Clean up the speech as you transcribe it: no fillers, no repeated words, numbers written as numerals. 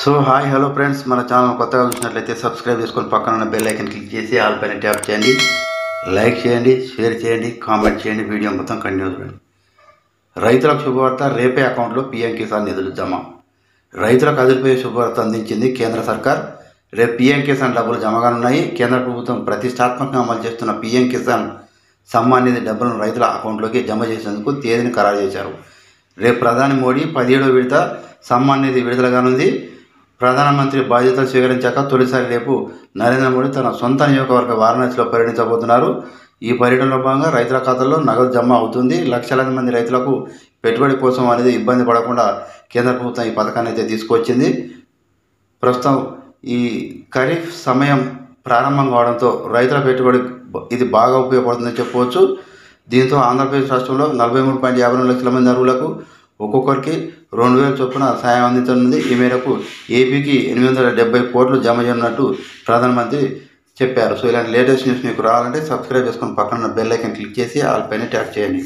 So hi hello friends, మన channel కొత్తగా చూసినట్లయితే సబ్స్క్రైబ్ చేసుకొని పక్కన ఉన్న బెల్ ఐకన్ క్లిక్ చేసి ఆల్ పైన ట్యాప్ చేయండి. లైక్ చేయండి, షేర్ చేయండి, కామెంట్ చేయండి. వీడియో మొత్తం కంటిన్యూ చూడండి. రైతులకు శుభవార్త, రేపే అకౌంట్లో పీఎం కిసాన్ నిధులు జమ. రైతులకు అదిరిపోయే శుభవార్త అందించింది కేంద్ర సర్కార్. రేపు పీఎం కిసాన్ డబ్బులు జమ కానున్నాయి. కేంద్ర ప్రభుత్వం ప్రతిష్టాత్మకంగా అమలు చేస్తున్న పీఎం కిసాన్ సమ్మాన్ నిధి డబ్బులను రైతుల అకౌంట్లోకి జమ చేసేందుకు తేదీని ఖరారు చేశారు. రేపు ప్రధాని మోడీ 17వ విడత సమ్మాన్ నిధి విడుదల కానుంది. ప్రధానమంత్రి బాధ్యతలు స్వీకరించాక తొలిసారి రేపు నరేంద్ర మోడీ తన సొంత నియోజకవర్గ వారణాసిలో పర్యటించబోతున్నారు. ఈ పర్యటనలో భాగంగా రైతుల ఖాతాల్లో నగదు జమ అవుతుంది. లక్షలాది మంది రైతులకు పెట్టుబడి కోసం అనేది ఇబ్బంది పడకుండా కేంద్ర ప్రభుత్వం ఈ పథకాన్ని అయితే తీసుకొచ్చింది. ప్రస్తుతం ఈ ఖరీఫ్ సమయం ప్రారంభం కావడంతో రైతుల పెట్టుబడి ఇది బాగా ఉపయోగపడుతుందని చెప్పవచ్చు. దీంతో ఆంధ్రప్రదేశ్ రాష్ట్రంలో 43.52 లక్షల మంది అర్హులకు ఒక్కొక్కరికి 2,000 చొప్పున సాయం అందించనుంది. ఈ మేరకు ఏపీకి 870 కోట్లు జమ చేయనున్నట్టు ప్రధానమంత్రి చెప్పారు. సో ఇలాంటి లేటెస్ట్ న్యూస్ మీకు రావాలంటే సబ్స్క్రైబ్ చేసుకొని పక్కన బెల్ ఐకాన్ క్లిక్ చేసి ఆల్ పైన ట్యాప్ చేయండి.